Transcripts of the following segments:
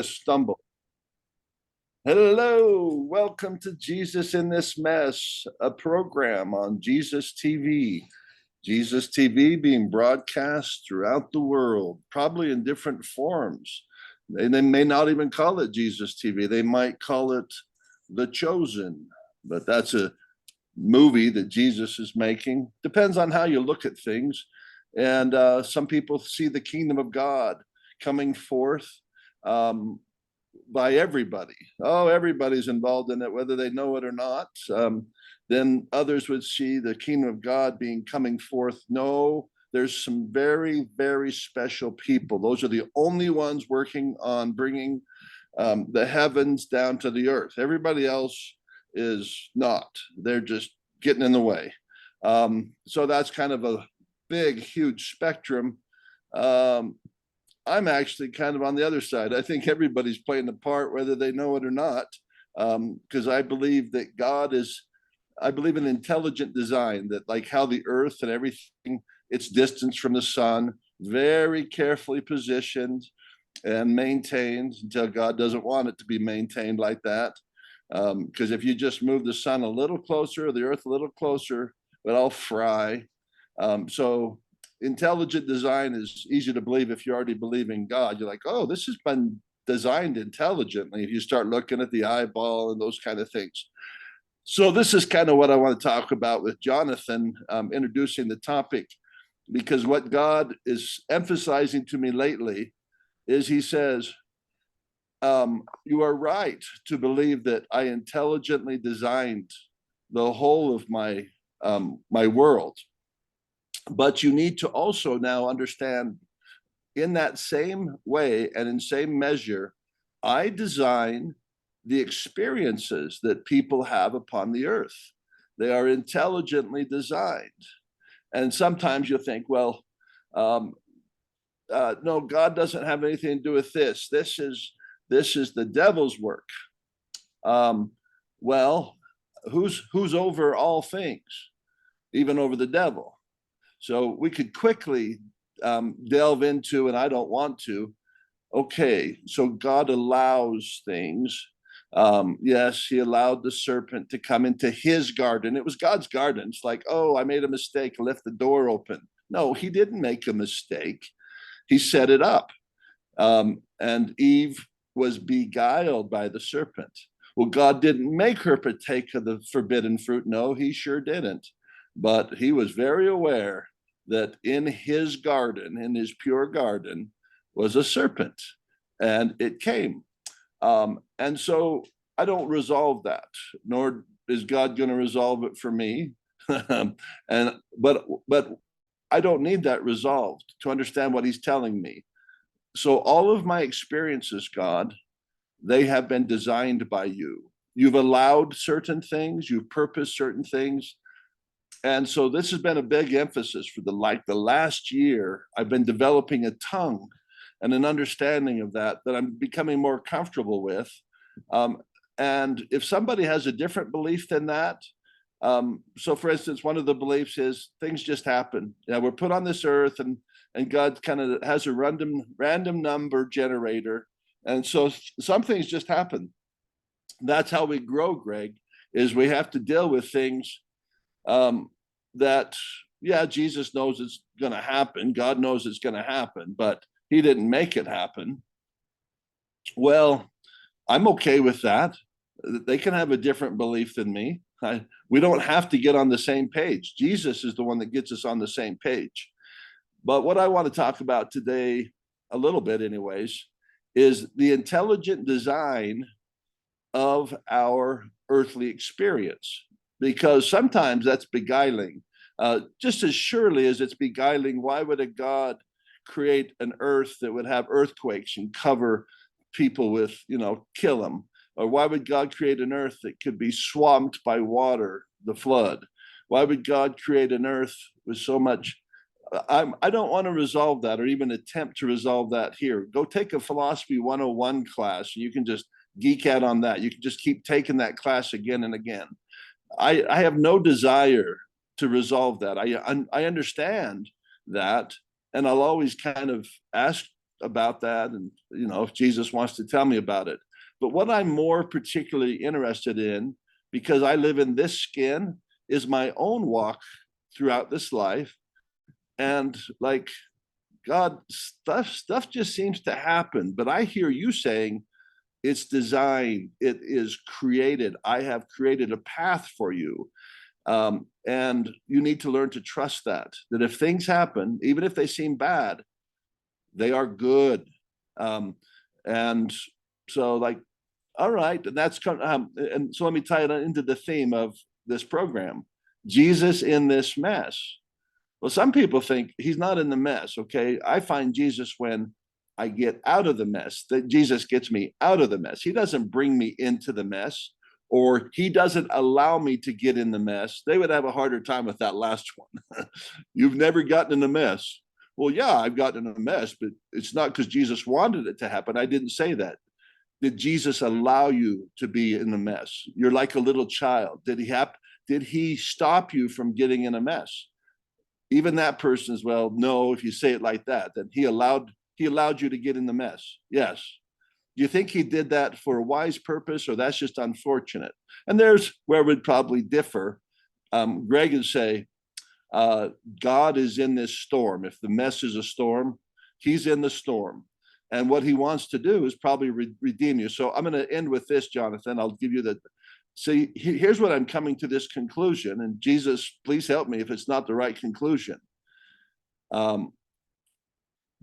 stumble. Hello, welcome to Jesus in This Mess, a program on Jesus TV. Jesus TV being broadcast throughout the world, probably in different forms. They may not even call it Jesus TV. They might call it The Chosen, but that's a movie that Jesus is making. Depends on how you look at things. And some people see the kingdom of God coming forth um, by everybody. Oh, everybody's involved in it, whether they know it or not. Then others would see the kingdom of God being coming forth. No, there's some very, very special people. Those are the only ones working on bringing the heavens down to the earth. Everybody else is not. They're just getting in the way. So that's kind of a big, huge spectrum. Um, I'm actually kind of on the other side. I think everybody's playing a part, whether they know it or not, because I believe that I believe in intelligent design, that like how the earth and everything, its distance from the sun, very carefully positioned and maintained until God doesn't want it to be maintained like that. Because if you just move the sun a little closer, the earth a little closer, it all fry. So intelligent design is easy to believe if you already believe in God. You're like, oh, this has been designed intelligently. If you start looking at the eyeball and those kind of things. So this is kind of what I want to talk about with Jonathan, introducing the topic, because what God is emphasizing to me lately is he says, you are right to believe that I intelligently designed the whole of my world. But you need to also now understand, in that same way and in same measure, I design the experiences that people have upon the earth. They are intelligently designed. And sometimes you'll think, well, no, God doesn't have anything to do with this. This is the devil's work. Um, well, who's over all things, even over the devil? So we could quickly delve into, and I don't want to. Okay, so God allows things. Yes, he allowed the serpent to come into his garden. It was God's garden. It's like, oh, I made a mistake, left the door open. No, he didn't make a mistake. He set it up. And Eve was beguiled by the serpent. Well, God didn't make her partake of the forbidden fruit. No, he sure didn't. But he was very aware that in his garden, in his pure garden, was a serpent, and it came. And so I don't resolve that, nor is God going to resolve it for me. and but I don't need that resolved to understand what he's telling me. So all of my experiences, God, they have been designed by you. You've allowed certain things, you've purposed certain things. And so this has been a big emphasis for the last year. I've been developing a tongue and an understanding of that I'm becoming more comfortable with. And if somebody has a different belief than that, so for instance, one of the beliefs is things just happen. Yeah, we're put on this earth, and God kind of has a random number generator, and so some things just happen. That's how we grow, Greg. Is we have to deal with things that, yeah, Jesus knows it's going to happen. God knows it's going to happen, but he didn't make it happen. Well, I'm okay with that. They can have a different belief than me. We don't have to get on the same page. Jesus is the one that gets us on the same page. But what I want to talk about today, a little bit anyways, is the intelligent design of our earthly experience, because sometimes that's beguiling. Just as surely as it's beguiling, why would a God create an earth that would have earthquakes and cover people with, kill them? Or why would God create an earth that could be swamped by water, the flood? Why would God create an earth with so much? I don't want to resolve that or even attempt to resolve that here. Go take a philosophy 101 class, and you can just geek out on that. You can just keep taking that class again and again. I have no desire to resolve that. I understand that, and I'll always kind of ask about that, and if Jesus wants to tell me about it. But what I'm more particularly interested in, because I live in this skin, is my own walk throughout this life. And like, God, stuff just seems to happen. But I hear you saying it's designed, it is created. I have created a path for you. And you need to learn to trust that if things happen, even if they seem bad, they are good. And so, like, all right, and that's and so let me tie it into the theme of this program. Jesus in this mess. Well, some people think he's not in the mess. Okay, I find Jesus when I get out of the mess. That Jesus gets me out of the mess. He doesn't bring me into the mess, or he doesn't allow me to get in the mess. They would have a harder time with that last one. You've never gotten in a mess. Well, yeah, I've gotten in a mess, but it's not because Jesus wanted it to happen. I didn't say that. Did Jesus allow you to be in the mess? You're like a little child. Did he stop you from getting in a mess? Even that person as well. No, if you say it like that, then he allowed you to get in the mess. Yes. Do you think he did that for a wise purpose, or that's just unfortunate? And there's where we'd probably differ. Greg would say, God is in this storm. If the mess is a storm, he's in the storm. And what he wants to do is probably redeem you. So I'm going to end with this, Jonathan. I'll give you the. See, here's what I'm coming to this conclusion. And Jesus, please help me if it's not the right conclusion.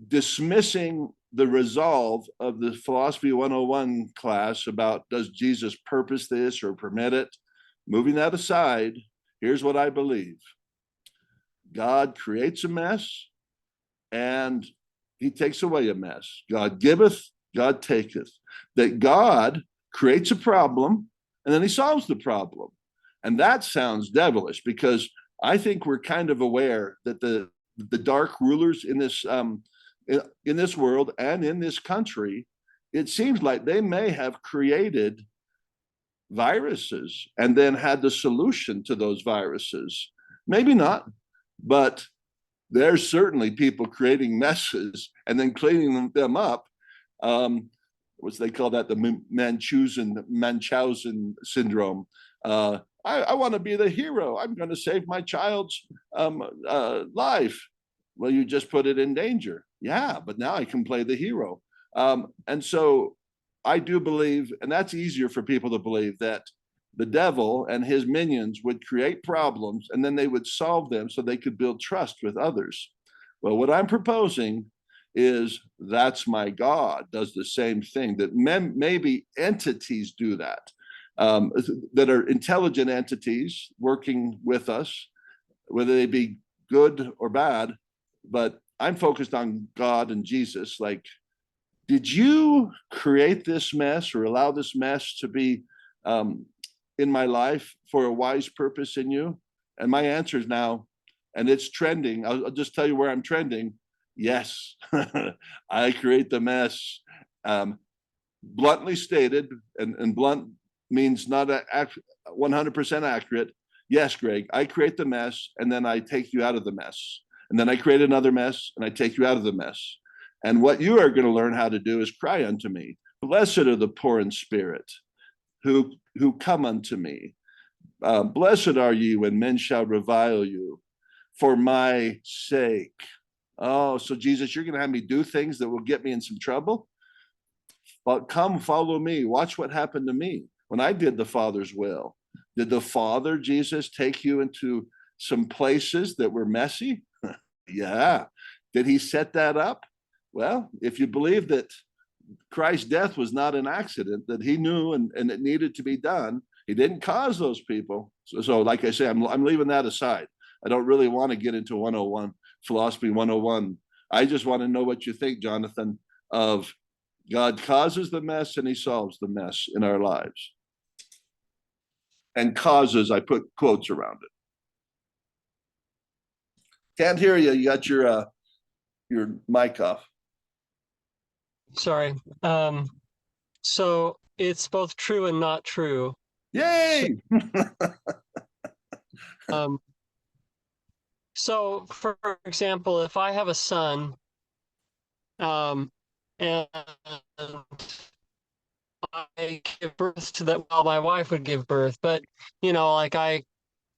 Dismissing the resolve of the Philosophy 101 class about does Jesus purpose this or permit it? Moving that aside, here's what I believe. God creates a mess and he takes away a mess. God giveth, God taketh. That God creates a problem and then he solves the problem. And that sounds devilish, because I think we're kind of aware that the dark rulers in this world and in this country, it seems like they may have created viruses and then had the solution to those viruses. Maybe not, but there's certainly people creating messes and then cleaning them up. What's they call that? The Munchausen syndrome. I want to be the hero. I'm going to save my child's life. Well, you just put it in danger. Yeah, but now I can play the hero. And so I do believe, and that's easier for people to believe, that the devil and his minions would create problems and then they would solve them so they could build trust with others. Well, what I'm proposing is that's my God does the same thing, that maybe entities do that, that are intelligent entities working with us, whether they be good or bad. But I'm focused on God and Jesus. Like, did you create this mess or allow this mess to be in my life for a wise purpose in you? And my answer is now, and it's trending. I'll just tell you where I'm trending. Yes, I create the mess. Bluntly stated, and blunt means not 100% accurate. Yes, Greg, I create the mess and then I take you out of the mess. And then I create another mess and I take you out of the mess. And what you are going to learn how to do is cry unto me. Blessed are the poor in spirit who come unto me. Blessed are you when men shall revile you for my sake. Oh, so Jesus, you're going to have me do things that will get me in some trouble? But come, follow me. Watch what happened to me when I did the Father's will. Did the Father, Jesus, take you into some places that were messy? Yeah. Did he set that up? Well, if you believe that Christ's death was not an accident, that he knew and it needed to be done, he didn't cause those people. So like I say, I'm leaving that aside. I don't really want to get into 101, Philosophy 101. I just want to know what you think, Jonathan, of God causes the mess and he solves the mess in our lives. And causes, I put quotes around it. Can't hear you. You got your mic off. Sorry. So it's both true and not true. Yay! So for example, if I have a son, and I give birth to that. Well, my wife would give birth, but like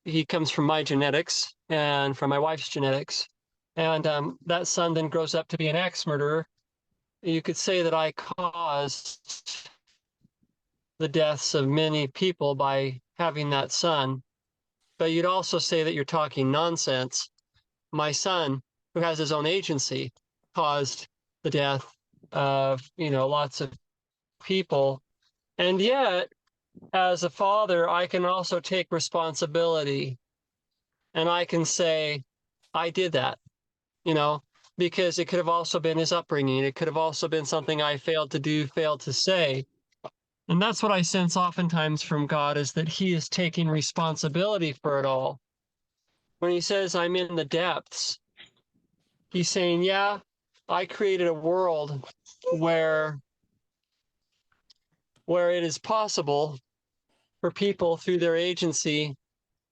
he comes from my genetics and from my wife's genetics, and that son then grows up to be an axe murderer. You could say that I caused the deaths of many people by having that son, but you'd also say that you're talking nonsense. My son, who has his own agency, caused the death of, lots of people. And yet, as a father, I can also take responsibility and I can say, I did that, you know, because it could have also been his upbringing. It could have also been something I failed to do, failed to say. And that's what I sense oftentimes from God, is that he is taking responsibility for it all. When he says, I'm in the depths, he's saying, yeah, I created a world where it is possible for people through their agency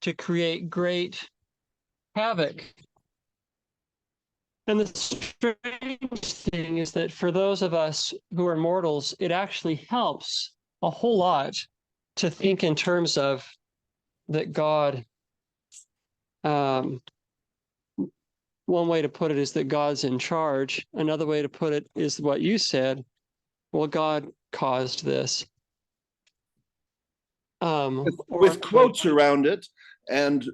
to create great havoc. And the strange thing is that for those of us who are mortals, it actually helps a whole lot to think in terms of that God, one way to put it is that God's in charge. Another way to put it is what you said. Well, God caused this. With quotes around it, and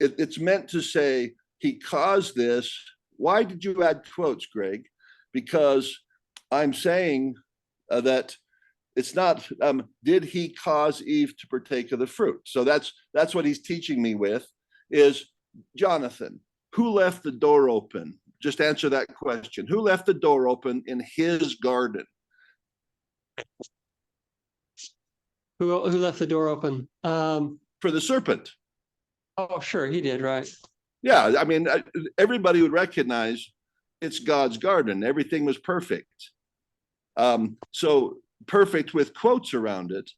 it's meant to say he caused this. Why did you add quotes, Greg? Because I'm saying that it's not did he cause Eve to partake of the fruit. So that's what he's teaching me with is, Jonathan, who left the door open? Just answer that question. Who left the door open in his garden? Who left the door open? For the serpent. Oh, sure, he did, right? Yeah, I mean, everybody would recognize it's God's garden. Everything was perfect. So perfect with quotes around it,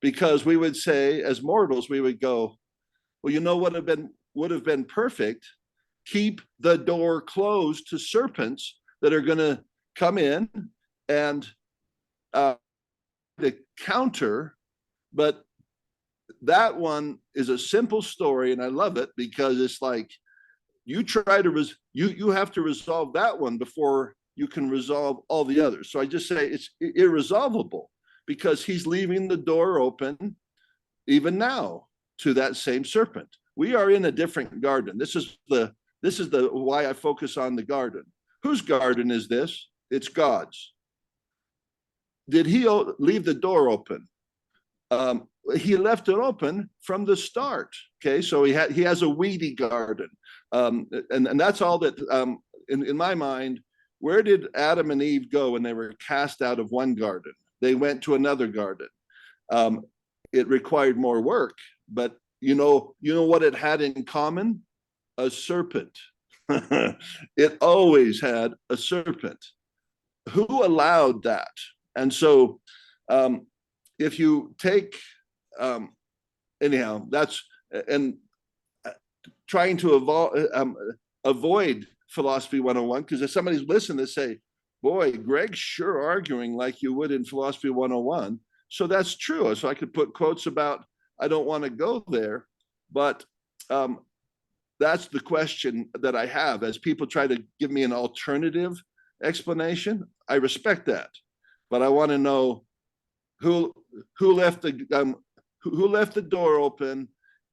because we would say, as mortals, we would go, well, you know what would have been perfect? Keep the door closed to serpents that are going to come in and to counter. But that one is a simple story, and I love it because it's like you try to you have to resolve that one before you can resolve all the others. So I just say it's irresolvable because he's leaving the door open even now to that same serpent. We are in a different garden. This is the why I focus on the garden. Whose garden is this? It's God's. Did he leave the door open? He left it open from the start. Okay, so he has a weedy garden, and that's all that. In my mind, where did Adam and Eve go when they were cast out of one garden? They went to another garden. It required more work, but you know what it had in common? A serpent. It always had a serpent. Who allowed that? And so, if you take anyhow, that's and trying to avoid philosophy 101, because if somebody's listening, they say, boy, Greg's sure arguing like you would in philosophy 101. So that's true. So I could put quotes about, I don't want to go there, but that's the question that I have as people try to give me an alternative explanation. I respect that, but I want to know who left the door open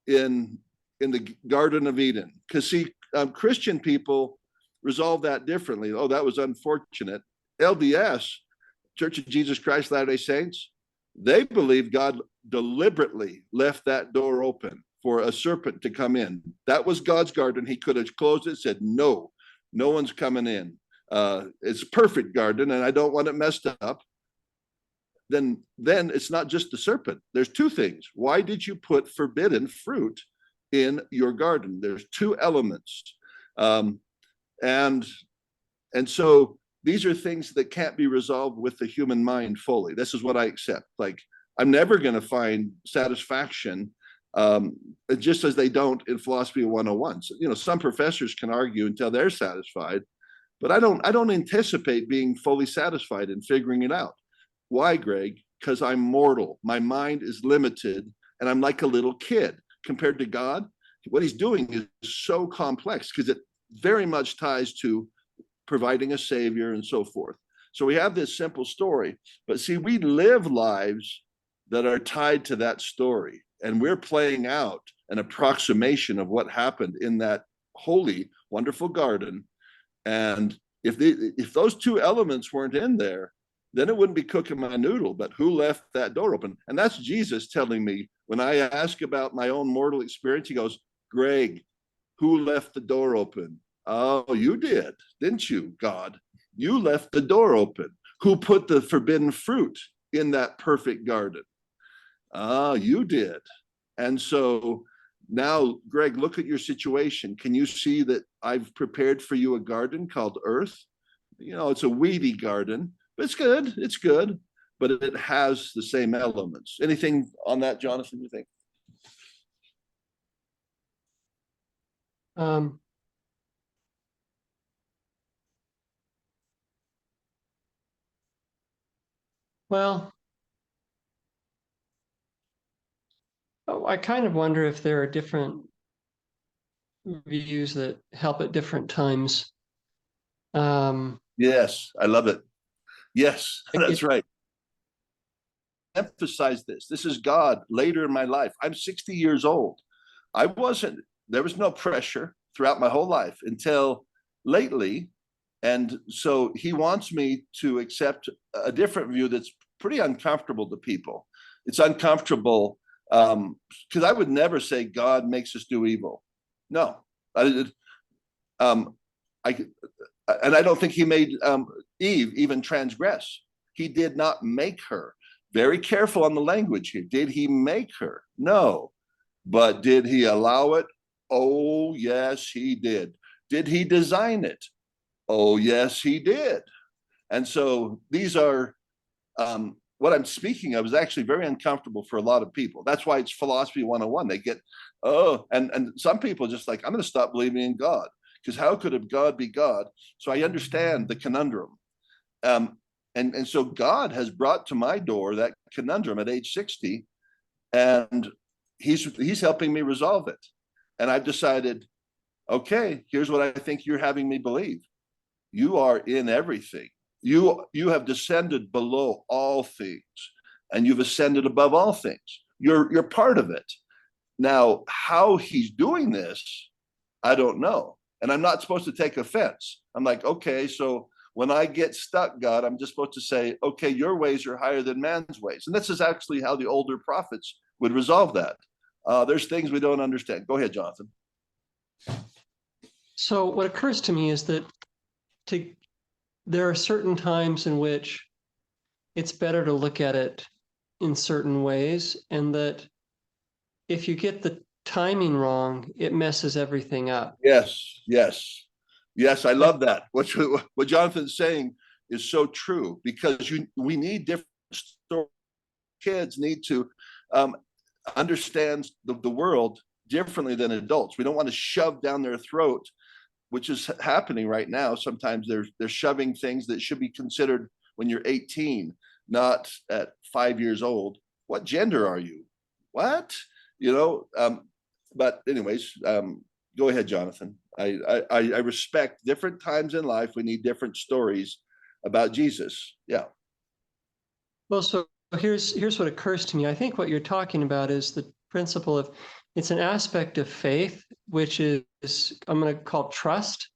in the Garden of Eden. Because see, Christian people resolve that differently. Oh, that was unfortunate. LDS, Church of Jesus Christ Latter-day Saints, they believe God deliberately left that door open for a serpent to come in. That was God's garden. He could have closed it, said, no one's coming in. It's a perfect garden, and I don't want it messed up. Then it's not just the serpent. There's two things. Why did you put forbidden fruit in your garden? There's two elements. And so these are things that can't be resolved with the human mind fully. This is what I accept. Like, I'm never going to find satisfaction, just as they don't in philosophy 101. So, some professors can argue until they're satisfied, But I don't anticipate being fully satisfied in figuring it out. Why, Greg? Because I'm mortal. My mind is limited, and I'm like a little kid compared to God. What he's doing is so complex because it very much ties to providing a savior and so forth. So we have this simple story, but see, we live lives that are tied to that story, and we're playing out an approximation of what happened in that holy, wonderful garden. And if those two elements weren't in there, then it wouldn't be cooking my noodle. But who left that door open? And that's Jesus telling me when I ask about my own mortal experience. He goes, Greg, who left the door open? Oh, you did, didn't you, God? You left the door open. Who put the forbidden fruit in that perfect garden? Ah, you did. And so now, Greg, look at your situation. Can you see that I've prepared for you a garden called Earth? You know, it's a weedy garden, but it's good. It's good, but it has the same elements. Anything on that, Jonathan, you think? Um, well, I kind of wonder if there are different views that help at different times. Yes, I love it. Yes, It, that's right. Emphasize this. This is God later in my life. I'm 60 years old. I wasn't, there was no pressure throughout my whole life until lately. And so he wants me to accept a different view that's pretty uncomfortable to people. It's uncomfortable because I would never say God makes us do evil. No, um, I, and I don't think he made Eve even transgress. He did not make her. Very careful on the language here. Did he make her? No. But did he allow it? Oh, yes, he did. Did he design it? Oh, yes, he did. And so these are what I'm speaking of is actually very uncomfortable for a lot of people. That's why it's philosophy 101. They get, oh, and some people just like, I'm going to stop believing in God because how could a God be God? So I understand the conundrum. And so God has brought to my door that conundrum at age 60, and he's helping me resolve it. And I've decided, okay, here's what I think you're having me believe. You are in everything. You have descended below all things, and you've ascended above all things. You're part of it. Now, how he's doing this, I don't know. And I'm not supposed to take offense. I'm like, okay, so when I get stuck, God, I'm just supposed to say, okay, your ways are higher than man's ways. And this is actually how the older prophets would resolve that. There's things we don't understand. Go ahead, Jonathan. so what occurs to me is that to there are certain times in which it's better to look at it in certain ways, and that if you get the timing wrong, it messes everything up. Yes, yes, yes. I Like, love that. What Jonathan's saying is so true because we need different stories. Kids need to um, understand the world differently than adults. We don't want to shove down their throat, which is happening right now. Sometimes they're shoving things that should be considered when you're 18, not at 5 years old. What gender are you? What? You know, but anyways, go ahead, Jonathan. I respect different times in life. We need different stories about Jesus. Yeah. well, so here's what occurs to me. I think what you're talking about is the principle of it's an aspect of faith, which is I'm going to call trust.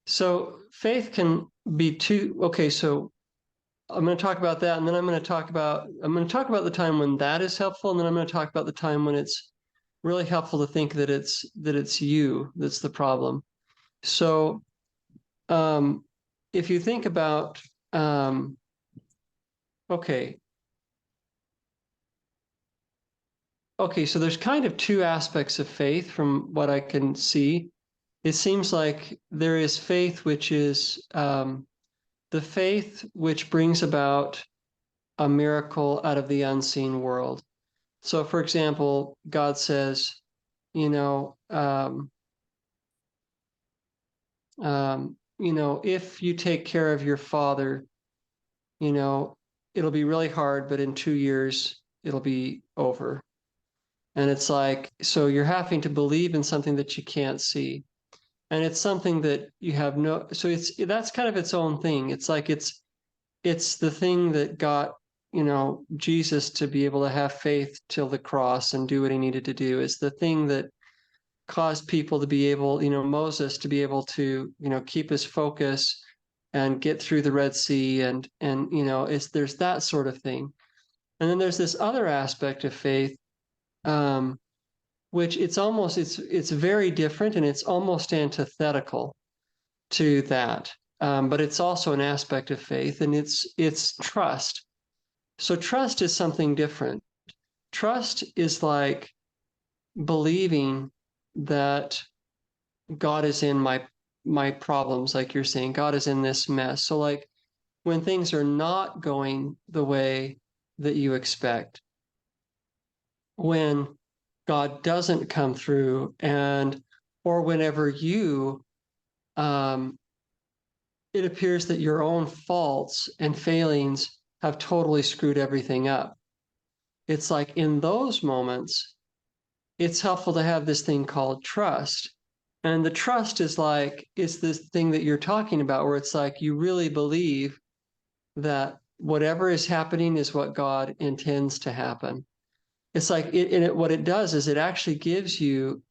So faith can be two. Okay, so I'm going to talk about that, and then I'm going to talk about the time when that is helpful, and then I'm going to talk about the time when it's really helpful to think that it's you that's the problem. So if you think about okay, so there's kind of two aspects of faith from what I can see. It seems like there is faith, which is the faith which brings about a miracle out of the unseen world. So, for example, God says, you know, if you take care of your father, it'll be really hard, but in 2 years, it'll be over. And it's like, so you're having to believe in something that you can't see. And it's something that you have so that's kind of its own thing. It's like, it's the thing that got, Jesus to be able to have faith till the cross and do what he needed to do. It's the thing that caused people to be able, Moses to be able to, keep his focus and get through the Red Sea, and there's that sort of thing. And then there's this other aspect of faith, which it's very different, and it's almost antithetical to that. But it's also an aspect of faith, and it's trust. So trust is something different. Trust is like believing that God is in my problems, like you're saying, God is in this mess. So like when things are not going the way that you expect, when God doesn't come through, or whenever it appears that your own faults and failings have totally screwed everything up. It's like in those moments, it's helpful to have this thing called trust. And the trust is this thing that you're talking about, where it's like you really believe that whatever is happening is what God intends to happen. It's like what it does is it actually gives you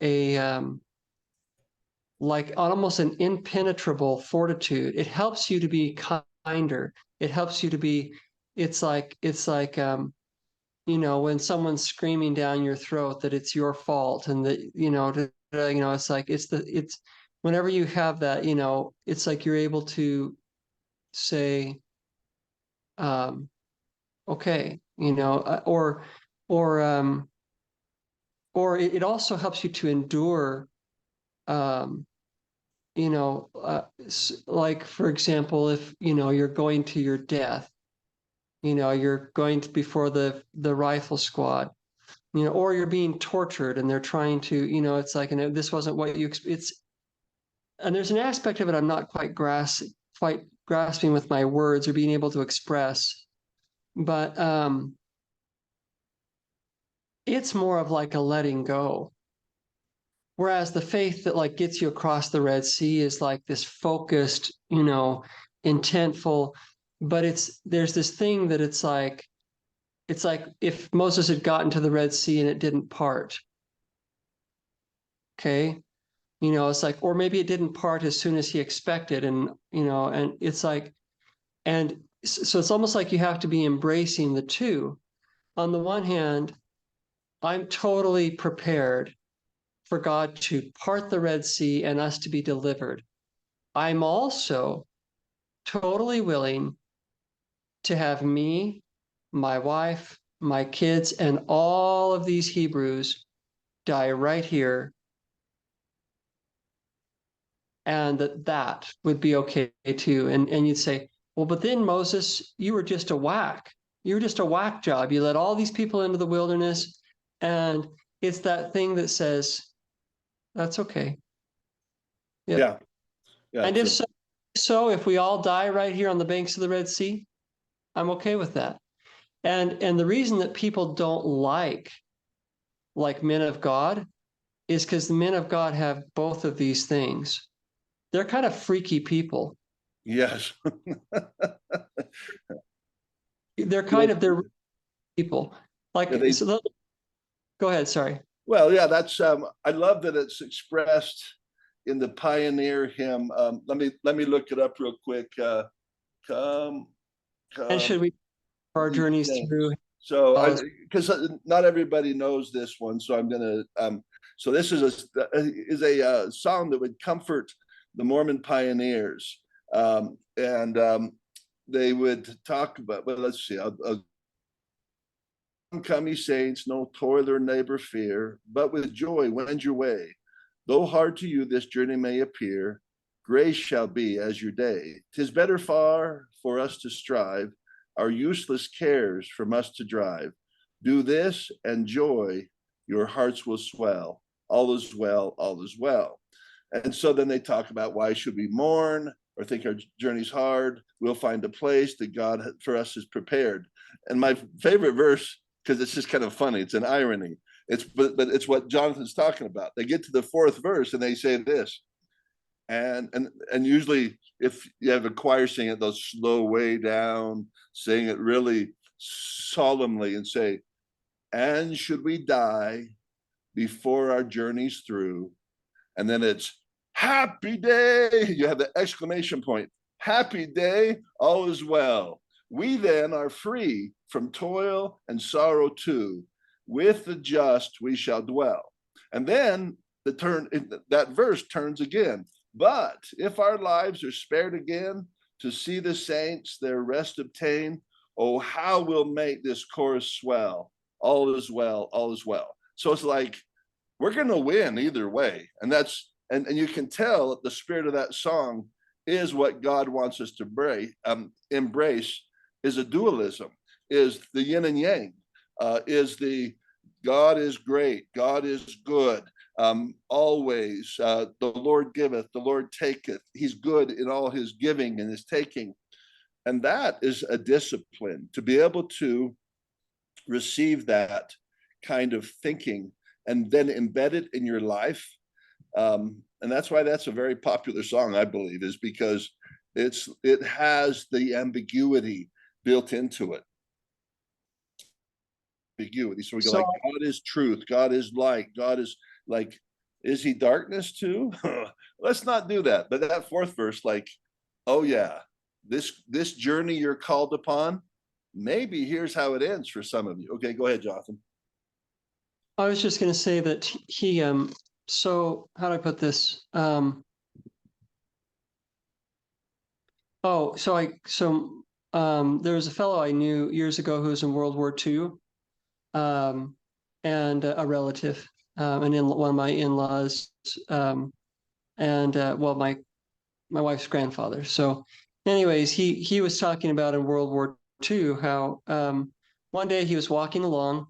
like almost an impenetrable fortitude. It helps you to be kinder. It helps you to be, it's like when someone's screaming down your throat that it's your fault, and that, it's like, it's whenever you have that, it's like you're able to say, okay, or, it also helps you to endure, like, for example, if, you're going to your death, you're going to before the rifle squad, or you're being tortured and they're trying to, it's like, and this wasn't what and there's an aspect of it I'm not quite grasping with my words or being able to express, but it's more of like a letting go. Whereas the faith that like gets you across the Red Sea is like this focused, intentful, but there's this thing that it's like if Moses had gotten to the Red Sea and it didn't part. Okay. It's like, or maybe it didn't part as soon as he expected. And, and it's like, and so it's almost like you have to be embracing the two. On the one hand, I'm totally prepared for God to part the Red Sea and us to be delivered. I'm also totally willing to have me, my wife, my kids, and all of these Hebrews die right here, and that would be okay too. And you'd say, well, but then Moses, you were just a whack. You were just a whack job. You led all these people into the wilderness, and it's that thing that says, that's okay. Yeah. And if we all die right here on the banks of the Red Sea, I'm okay with that. And the reason that people don't like men of God is because the men of God have both of these things. They're kind of freaky people. Yes. They're people. Like, Yeah, go ahead, sorry. well, yeah, that's I love that it's expressed in the Pioneer hymn. Let me look it up real quick. Come, And should we our journeys through? So, because not everybody knows this one, so I'm gonna. So this is a song that would comfort the Mormon pioneers, and they would talk about. Well, let's see. Come, ye saints, no toil or labor fear, but with joy wend your way. Though hard to you this journey may appear, grace shall be as your day. 'Tis better far for us to strive, our useless cares from us to drive. Do this, and joy your hearts will swell. All is well, all is well. And so then they talk about why should we mourn? or think our journey's hard, we'll find a place that God for us is prepared. And my favorite verse, because it's just kind of funny, it's an irony. But it's what Jonathan's talking about. They get to the fourth verse and they say this, and usually if you have a choir sing it, they'll slow way down, saying it really solemnly and say, and should we die before our journey's through, and then it's happy day, you have the exclamation point, happy day, all is well, we then are free from toil and sorrow too, with the just we shall dwell. And then that verse turns again, but if our lives are spared again to see the saints their rest obtain, oh how we'll make this chorus swell, all is well, all is well. So it's like we're going to win either way. And that's, and you can tell that the spirit of that song is what God wants us to embrace is a dualism, is the yin and yang, is the God is great, God is good, always, the Lord giveth, the Lord taketh. He's good in all his giving and his taking. And that is a discipline, to be able to receive that kind of thinking and then embed it in your life. And that's why that's a very popular song, I believe, is because it has the ambiguity built into it. Ambiguity. So we go like, God is truth, God is light, God is like, is he darkness too? Let's not do that. But that fourth verse, like, oh yeah, this journey you're called upon, maybe here's how it ends for some of you. Okay, go ahead, Jonathan. I was just going to say that he, so how do I put this? There was a fellow I knew years ago who was in World War II, and a relative, and one of my in-laws, well, my wife's grandfather. So anyways, he was talking about in World War II how one day he was walking along,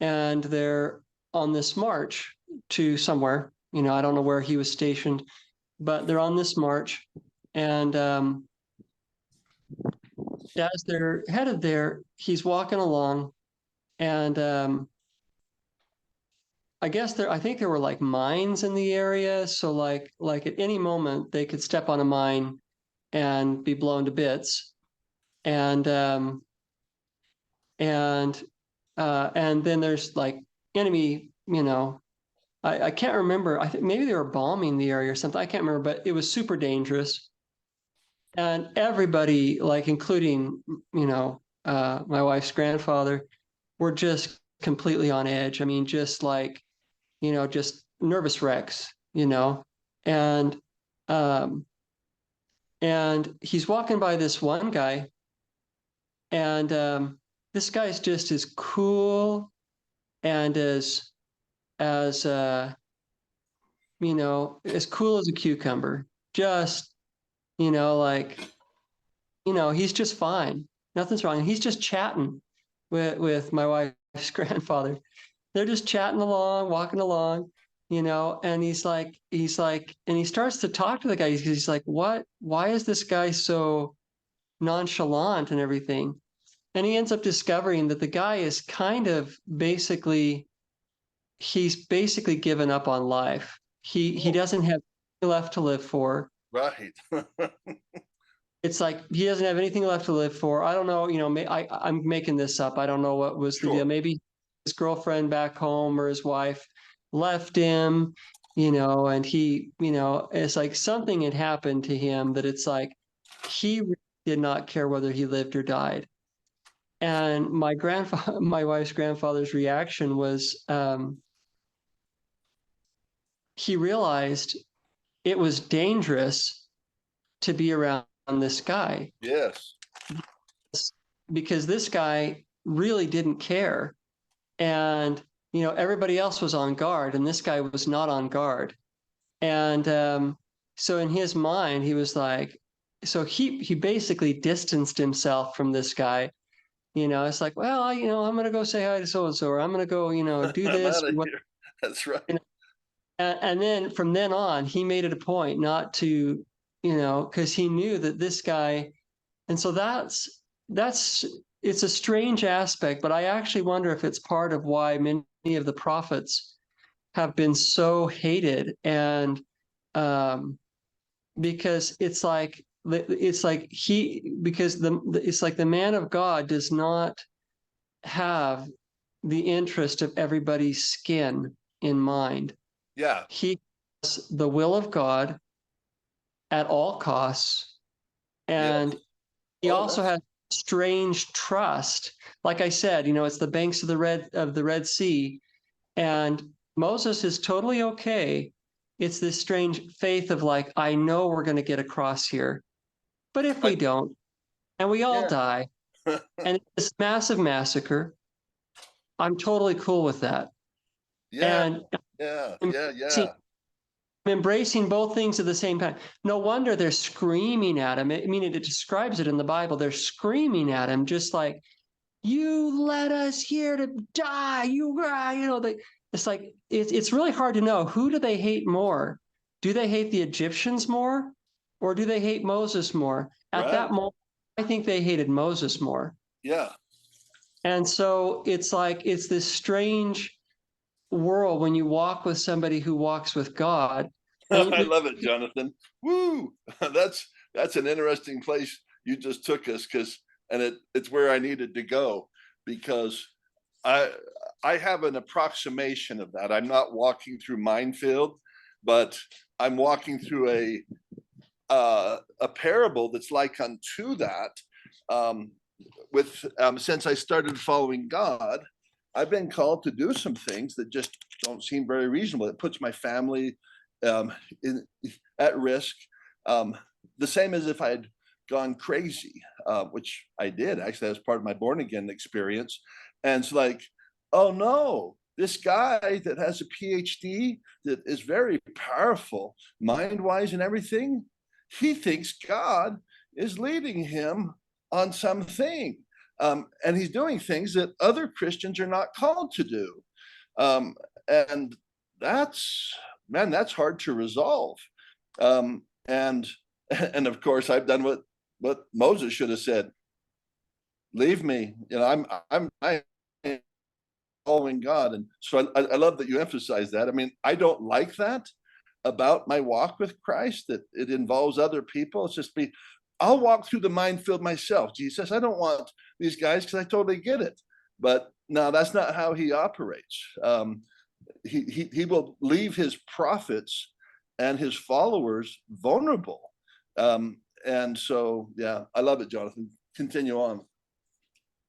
and they're on this march to somewhere, I don't know where he was stationed, but they're on this march, and as they're headed there, he's walking along, and I think there were like mines in the area, so like at any moment they could step on a mine and be blown to bits, and then there's like enemy, I can't remember. I think maybe they were bombing the area or something. I can't remember, but it was super dangerous. And everybody, like including, my wife's grandfather, were just completely on edge. I mean, just like, just nervous wrecks, and he's walking by this one guy, and this guy's just as cool and as as cool as a cucumber. Just, he's just fine. Nothing's wrong. He's just chatting with my wife's grandfather. They're just chatting along, walking along, and he's like, and he starts to talk to the guy. He's like, what? Why is this guy so nonchalant and everything? And he ends up discovering that the guy is kind of he's basically given up on life. He doesn't have anything left to live for. Right. It's like he doesn't have anything left to live for. I don't know, I'm making this up. I don't know what was the deal. Maybe his girlfriend back home or his wife left him, and he, it's like something had happened to him that it's like he really did not care whether he lived or died. And my wife's grandfather's reaction was, he realized it was dangerous to be around this guy. Yes. Because this guy really didn't care. And, everybody else was on guard, and this guy was not on guard. And so in his mind, he was like, so he basically distanced himself from this guy. It's like, well, I'm going to go say hi to so-and-so, or I'm going to go, do this. That's right. And then from then on, he made it a point not to because he knew that this guy, and so that's it's a strange aspect, but I actually wonder if it's part of why many of the prophets have been so hated, and um, because it's like the man of God does not have the interest of everybody's skin in mind. Yeah. He has the will of God at all costs, Yes. and he Oh, also that's has strange trust. Like I said, it's the banks of the Red Sea, and Moses is totally okay. It's this strange faith of like, I know we're going to get across here, but if we I, don't, and we all yeah. die, and it's this massive massacre, I'm totally cool with that. Yeah. And Yeah. Yeah. embracing, Yeah. embracing both things at the same time. No wonder they're screaming at him. I mean, it describes it in the Bible. They're screaming at him, just like, you led us here to die. It's like, it's really hard to know, who do they hate more? Do they hate the Egyptians more, or do they hate Moses more? At Right. that moment, I think they hated Moses more. Yeah. And so it's like, it's this strange world when you walk with somebody who walks with God. And I love it, Jonathan. Woo! That's an interesting place you just took us, and it's where I needed to go, because I I have an approximation of that. I'm not walking through minefield, but I'm walking through a parable that's like unto that. Um, with Since I started following God, I've been called to do some things that just don't seem very reasonable. It puts my family um, in, at risk. Um, the same as if I had gone crazy, which I did. Actually, that was part of my born again experience. And it's like, oh no, this guy that has a PhD that is very powerful, mind wise and everything, he thinks God is leading him on something. And he's doing things that other Christians are not called to do. Um, and that's, man, that's hard to resolve. And and of course, I've done what Moses should have said. Leave me. I'm following God, and so I love that you emphasize that. I mean, I don't like that about my walk with Christ, that it involves other people. It's just be, I'll walk through the minefield myself, Jesus. I don't want these guys, because I totally get it. But no, that's not how he operates. He will leave his prophets and his followers vulnerable. And so, yeah, I love it, Jonathan. Continue on.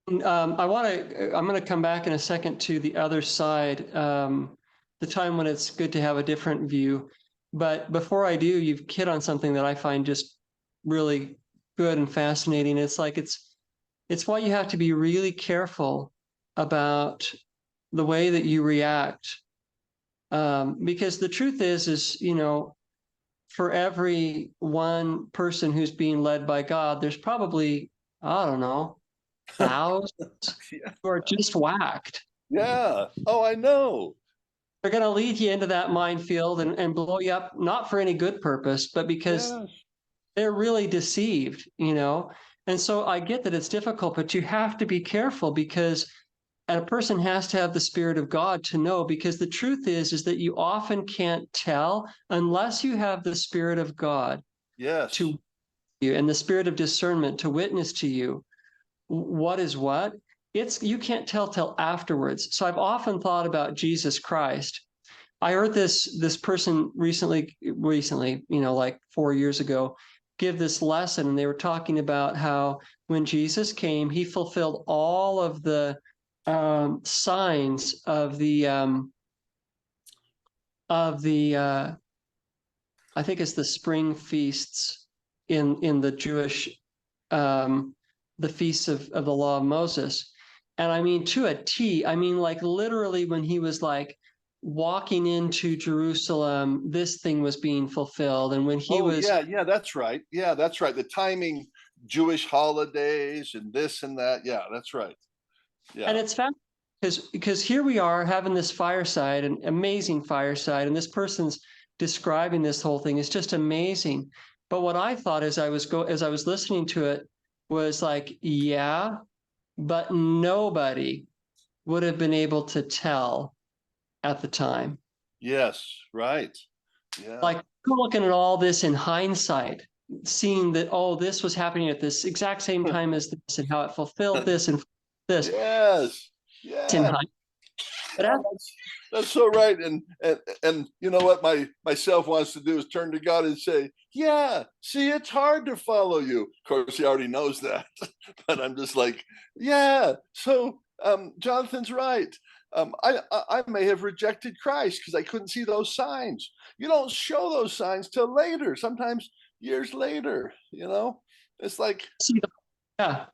I'm going to come back in a second to the other side, the time when it's good to have a different view. But before I do, you've hit on something that I find just really good and fascinating. It's why you have to be really careful about the way that you react. Because the truth is, for every one person who's being led by God, there's probably, I don't know, thousands Yeah. who are just whacked. Yeah. Oh, I know. They're going to lead you into that minefield and blow you up, not for any good purpose, but because Yes. they're really deceived. And so I get that it's difficult, but you have to be careful, because a person has to have the Spirit of God to know, because the truth is that you often can't tell unless you have the Spirit of God Yes. to you, and the Spirit of discernment to witness to you what is what. You can't tell till afterwards. So I've often thought about Jesus Christ. I heard this person recently, like 4 years ago, give this lesson, and they were talking about how when Jesus came, he fulfilled all of the signs of the I think it's the spring feasts in the Jewish the feasts of the law of Moses. And I mean, to a T, I mean, like literally when he was like walking into Jerusalem, this thing was being fulfilled. And when he Oh, was, yeah. Yeah, that's right. Yeah, that's right. The timing, Jewish holidays and this and that. Yeah, that's right. and Yeah. it's fascinating because here we are having this fireside, an amazing fireside, and this person's describing this whole thing. It's just amazing. But what I thought as I was listening to it was like, yeah, but nobody would have been able to tell at the time. Yes, right. Yeah. Like we're looking at all this in hindsight, seeing that, oh, this was happening at this exact same time as this and how it fulfilled this and this Yes. in Yeah. hindsight. But Oh, that's so right. And you know what myself wants to do is turn to God and say, yeah, see, it's hard to follow you. Of course, he already knows that. But I'm just like, yeah. So Jonathan's right. I may have rejected Christ because I couldn't see those signs. You don't show those signs till later, sometimes years later, you know? It's like, see, yeah,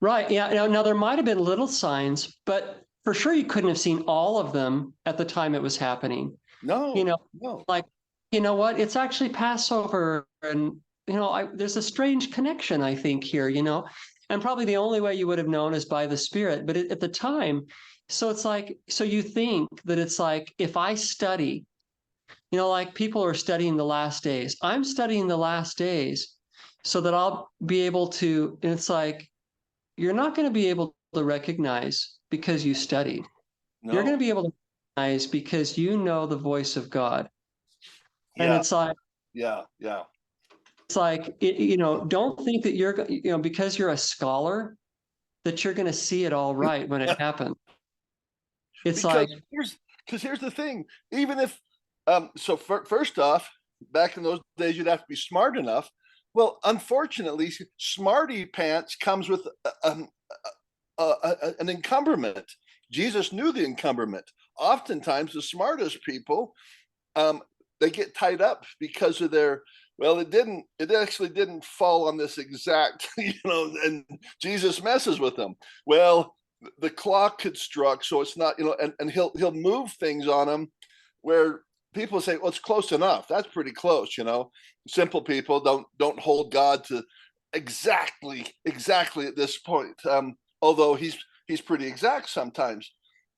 right. Yeah. Now there might have been little signs, but for sure you couldn't have seen all of them at the time it was happening. You no, know, no. like, you know what? It's actually Passover, and there's a strange connection, I think, here. And probably the only way you would have known is by the Spirit. But at the time, so it's like, so you think that it's like if I study, like people are studying the last days. I'm studying the last days so that I'll be able to. And it's like you're not going to be able to recognize because you studied. You're going No. to be able to recognize because you know the voice of God. And Yeah, yeah, yeah. it's like, don't think that because you're a scholar, that you're going to see it all right when it happens. It's because like, here's the thing. Even if first off, back in those days, you'd have to be smart enough. Well, unfortunately, smarty pants comes with an encumberment. Jesus knew the encumberment. Oftentimes, the smartest people, they get tied up because of their, well, it actually didn't fall on this exact, and Jesus messes with them. Well, the clock had struck, so it's not, and he'll move things on them where people say, well, it's close enough. That's pretty close. Simple people don't hold God to exactly at this point. Although he's pretty exact sometimes.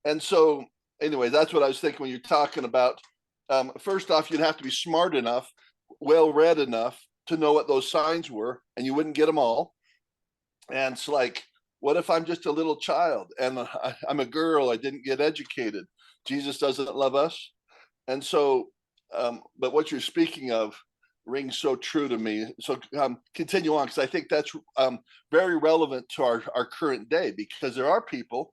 And so anyway, that's what I was thinking when you're talking about. First off, you'd have to be smart enough, well read enough to know what those signs were, and you wouldn't get them all. And it's like, what if I'm just a little child and I'm a girl? I didn't get educated. Jesus doesn't love us. And so, but what you're speaking of rings so true to me. So continue on, because I think that's very relevant to our current day, because there are people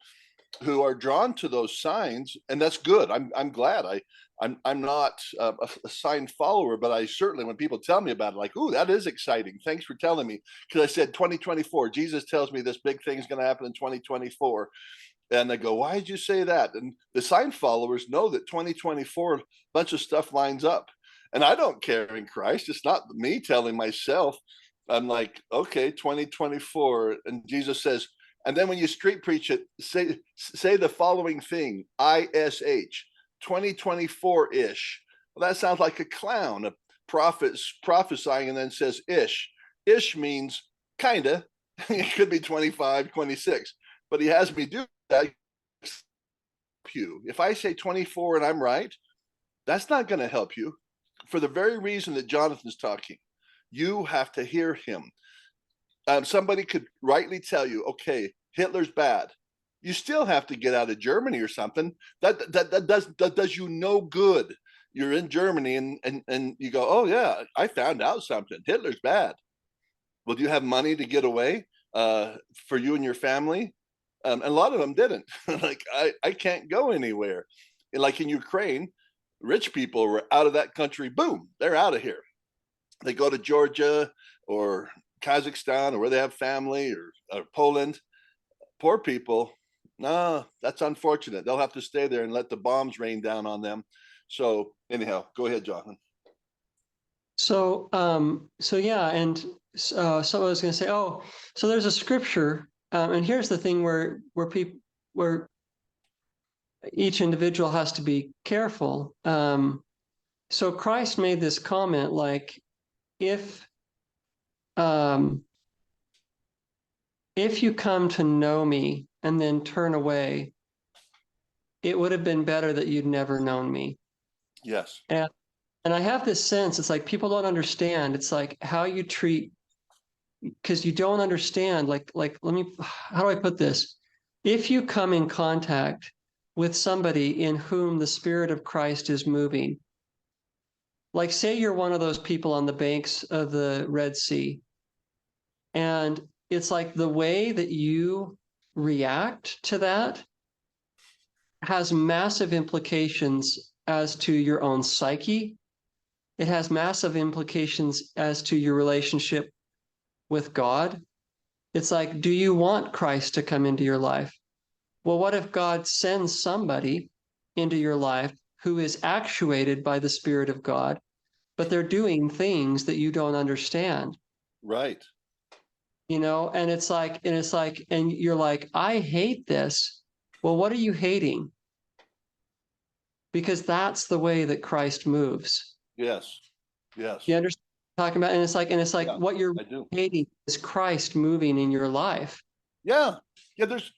who are drawn to those signs, and that's good. I'm glad. I'm not a sign follower, but I certainly, when people tell me about it, like, ooh, that is exciting. Thanks for telling me, because I said 2024. Jesus tells me this big thing is going to happen in 2024, and they go, why did you say that? And the sign followers know that 2024, a bunch of stuff lines up, and I don't care in Christ. It's not me telling myself. I'm like, okay, 2024, and Jesus says. And then when you street preach it, say the following thing, ISH, 2024-ish. Well, that sounds like a clown, a prophet's prophesying and then says ish. Ish means kinda. It could be 25, 26. But he has me do that. If I say 24 and I'm right, that's not going to help you. For the very reason that Jonathan's talking, you have to hear him. Somebody could rightly tell you, okay, Hitler's bad. You still have to get out of Germany or something. That does you no good. You're in Germany and you go, oh yeah, I found out something. Hitler's bad. Well, do you have money to get away for you and your family? And a lot of them didn't. Like, I can't go anywhere. And like in Ukraine, rich people were out of that country. Boom, they're out of here. They go to Georgia or Kazakhstan or where they have family, or Poland. Poor people, no, that's unfortunate. They'll have to stay there and let the bombs rain down on them. So anyhow, go ahead, Jonathan. so yeah, and so I was going to say, oh, so there's a scripture, and here's the thing where each individual has to be careful. So Christ made this comment, like, if you come to know me and then turn away, it would have been better that you'd never known me. Yes. And And I have this sense, it's like people don't understand. It's like how you treat, because you don't understand, let me, how do I put this? If you come in contact with somebody in whom the Spirit of Christ is moving, like say you're one of those people on the banks of the Red Sea, and it's like the way that you react to that has massive implications as to your own psyche. It has massive implications as to your relationship with God. It's like, do you want Christ to come into your life? Well, what if God sends somebody into your life who is actuated by the Spirit of God, but they're doing things that you don't understand? Right. And and you're like, I hate this. Well, what are you hating? Because that's the way that Christ moves. Yes. Yes. You understand what I'm talking about? And it's like Yeah, what you're I do. hating is Christ moving in your life, Yeah. Yeah. There's,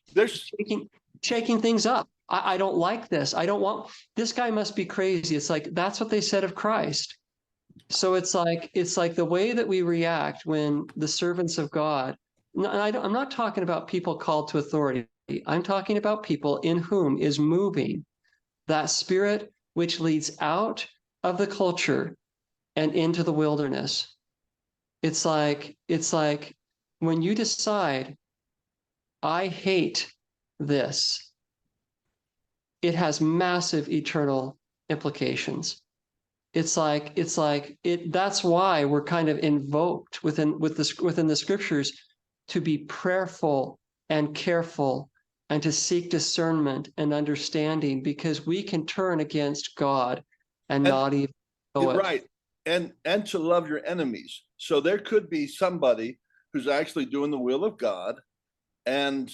shaking things up. I don't like this. I don't want this guy must be crazy. It's like that's what they said of Christ. So it's like the way that we react when the servants of God, and I'm not talking about people called to authority. I'm talking about people in whom is moving that spirit which leads out of the culture and into the wilderness. It's like when you decide, I hate this, it has massive eternal implications. It's like that's why we're kind of invoked within the scriptures to be prayerful and careful and to seek discernment and understanding, because we can turn against God and and not even know it. right. And to love your enemies. So there could be somebody who's actually doing the will of God, and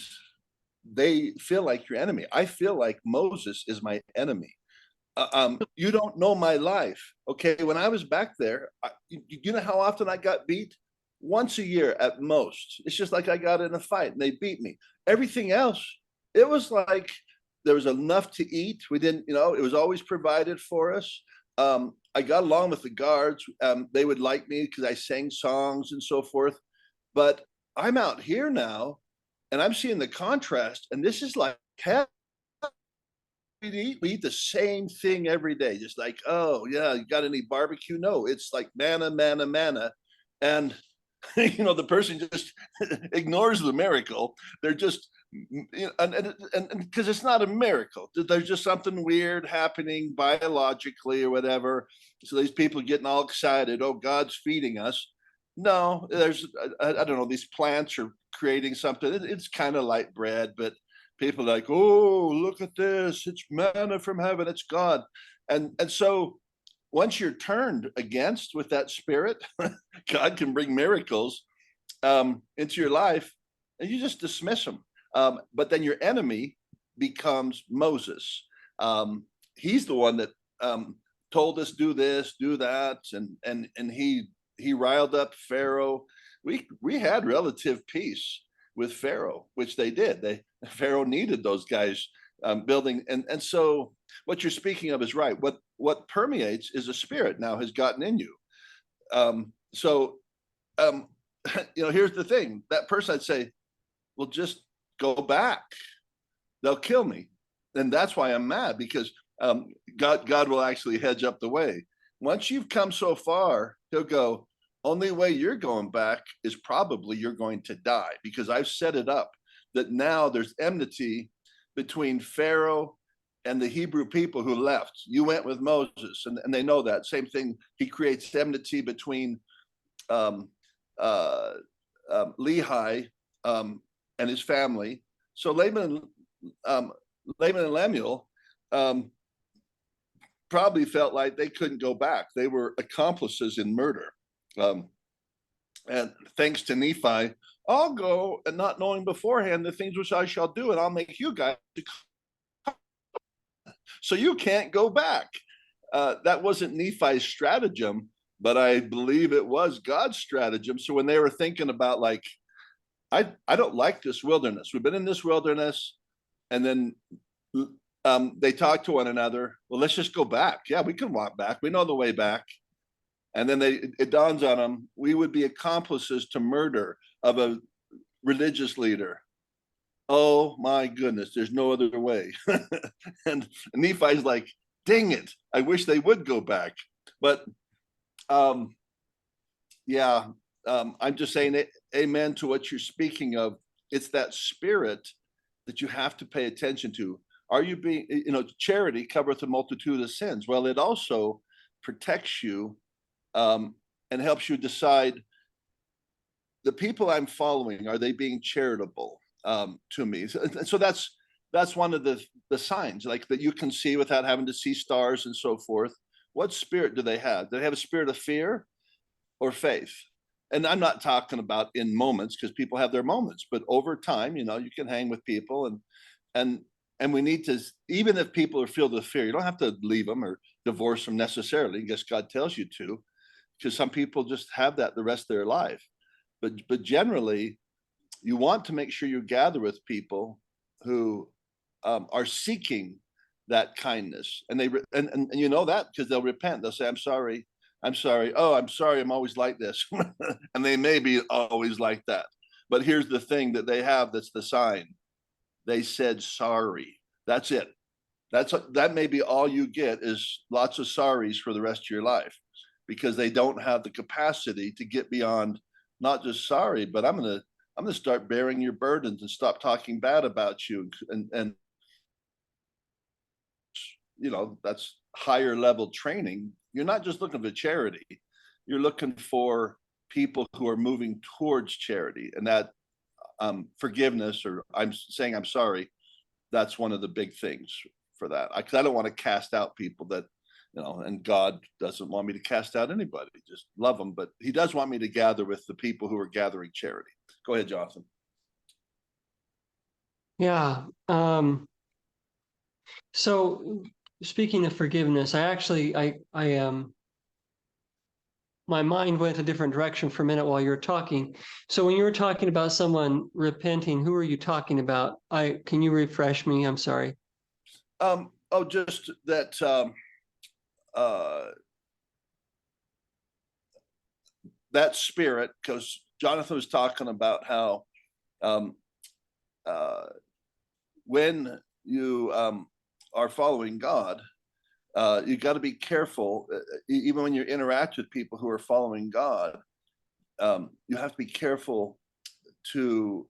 they feel like your enemy. I feel like Moses is my enemy. You don't know my life. Okay, when I was back there, you know how often I got beat? Once a year at most. It's just like I got in a fight and they beat me. Everything else, it was like there was enough to eat. We didn't, it was always provided for us. I got along with the guards. They would like me because I sang songs and so forth. But I'm out here now and I'm seeing the contrast, and this is like hell. We eat the same thing every day, just like, oh yeah, you got any barbecue? No, it's like manna, manna, manna. And the person just ignores the miracle. They're just, and because it's not a miracle, there's just something weird happening biologically or whatever. So these people getting all excited, oh, God's feeding us. No, there's, I don't know, these plants are creating something. It's kind of like bread, but people are like, oh, look at this, it's manna from heaven, it's God. And so once you're turned against with that spirit, God can bring miracles into your life, and you just dismiss them. But then your enemy becomes Moses. He's the one that told us do this, do that, and he riled up Pharaoh. We had relative peace with Pharaoh, which they did. Pharaoh needed those guys building, and so what you're speaking of is right. What permeates is a spirit now has gotten in you. So here's the thing: that person, I'd say, well, just go back. They'll kill me, and that's why I'm mad, because God will actually hedge up the way. Once you've come so far, He'll go, only way you're going back is probably you're going to die, because I've set it up that now there's enmity between Pharaoh and the Hebrew people who left. You went with Moses, and they know that. Same thing, he creates enmity between um, Lehi and his family. So Laban and Lemuel probably felt like they couldn't go back. They were accomplices in murder. And thanks to Nephi, I'll go, and not knowing beforehand the things which I shall do, and I'll make you guys so you can't go back. That wasn't Nephi's stratagem, but I believe it was God's stratagem. So when they were thinking about, like, I don't like this wilderness. We've been in this wilderness, and then They talk to one another. Well, let's just go back. Yeah, we can walk back. We know the way back. And then it dawns on them, we would be accomplices to murder of a religious leader. Oh my goodness, there's no other way. And Nephi's like, dang it, I wish they would go back. But yeah, I'm just saying amen to what you're speaking of. It's that spirit that you have to pay attention to. Are you being, charity covereth a multitude of sins? Well, it also protects you and helps you decide the people I'm following, are they being charitable to me? So that's one of the signs, like that you can see without having to see stars and so forth. What spirit do they have? Do they have a spirit of fear or faith? And I'm not talking about in moments, because people have their moments, but over time, you can hang with people and we need to, even if people are filled with fear, you don't have to leave them or divorce them necessarily. I guess God tells you to, because some people just have that the rest of their life. But generally, you want to make sure you gather with people who are seeking that kindness, and and you know that because they'll repent. They'll say, "I'm sorry, I'm sorry. Oh, I'm sorry. I'm always like this," and they may be always like that. But here's the thing that they have that's the sign: they said sorry. That's it. That may be all you get is lots of sorries for the rest of your life, because they don't have the capacity to get beyond not just sorry, but I'm gonna start bearing your burdens and stop talking bad about you. And that's higher level training. You're not just looking for charity, you're looking for people who are moving towards charity, and that forgiveness, or I'm saying I'm sorry, that's one of the big things for that. I don't want to cast out people that, and God doesn't want me to cast out anybody, just love them. But he does want me to gather with the people who are gathering charity. Go ahead, Jonathan. Yeah. So speaking of forgiveness, my mind went a different direction for a minute while you were talking. So when you were talking about someone repenting, who are you talking about? Can you refresh me? I'm sorry. Just that uh, that spirit, because Jonathan was talking about how um, when you are following God, you got to be careful. Even when you interact with people who are following God, you have to be careful to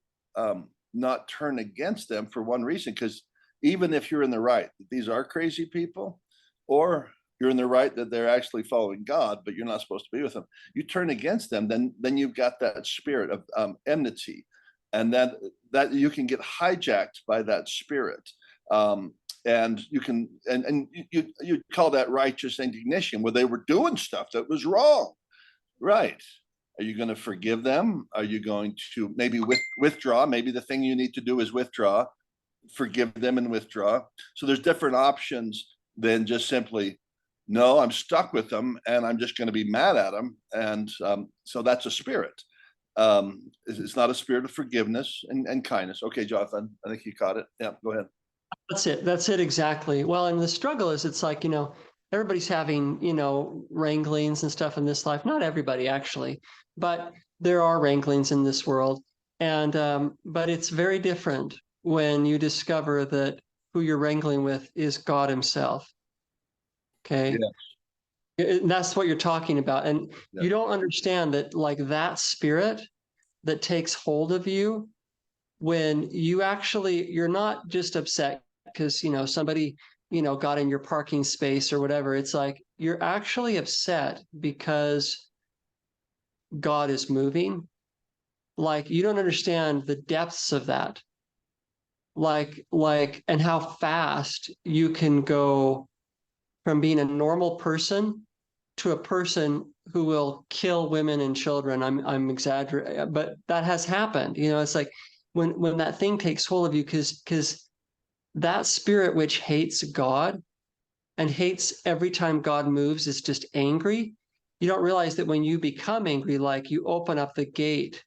not turn against them for one reason, because even if you're in the right, these are crazy people, or you're in the right that they're actually following God, but you're not supposed to be with them. You turn against them, then you've got that spirit of enmity, and that you can get hijacked by that spirit. And you can, and you call that righteous indignation, where they were doing stuff that was wrong, right? Are you going to forgive them? Are you going to maybe withdraw? Maybe the thing you need to do is withdraw, forgive them and withdraw. So there's different options than just simply, no, I'm stuck with them and I'm just going to be mad at them. And so that's a spirit. It's not a spirit of forgiveness and kindness. Okay, Jonathan, I think you caught it. Yeah, go ahead. That's it. That's it exactly. Well, and the struggle is, it's like, everybody's having, wranglings and stuff in this life. Not everybody actually, but there are wranglings in this world. And but it's very different when you discover that who you're wrangling with is God himself. Okay. Yeah. And that's what you're talking about. And Yeah. you don't understand that, like, that spirit that takes hold of you when you're not just upset because somebody got in your parking space or whatever. It's like you're actually upset because God is moving. Like, you don't understand the depths of that, and how fast you can go from being a normal person to a person who will kill women and children. I'm exaggerating, but that has happened. It's like when that thing takes hold of you, because that spirit which hates God and hates every time God moves is just angry. You don't realize that when you become angry, like, you open up the gate.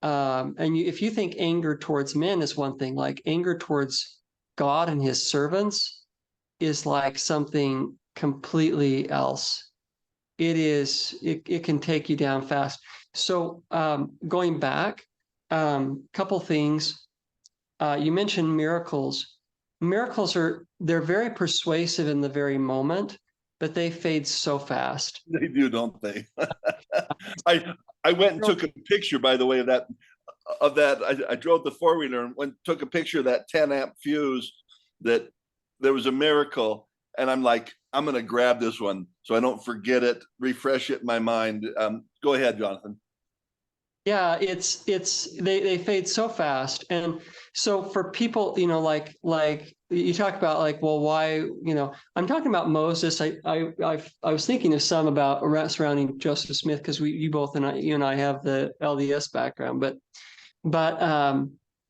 And if you think anger towards men is one thing, like anger towards God and his servants is like something completely else. It can take you down fast. So going back, couple things. You mentioned miracles. Miracles they're very persuasive in the very moment, but they fade so fast. They do, don't they? I went and took a picture, by the way, of that. I drove the four-wheeler and took a picture of that 10 amp fuse. That there was a miracle, and I'm like, I'm gonna grab this one so I don't forget it. Refresh it in my mind. Go ahead, Jonathan. Yeah, they fade so fast. And so for people, like you talk about like, well, why, I'm talking about Moses. I was thinking of some about surrounding Joseph Smith, because you and I have the LDS background, but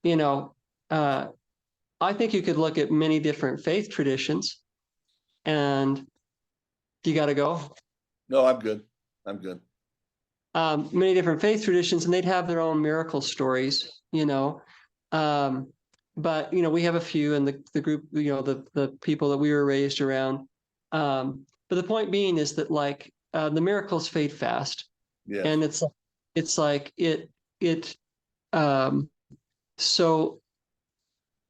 you know, I think you could look at many different faith traditions, and you got to go. No, I'm good. I'm good. Many different faith traditions, and they'd have their own miracle stories. Um, but we have a few in the group, the people that we were raised around. But the point being is that like the miracles fade fast, Yes. and it's like it um, so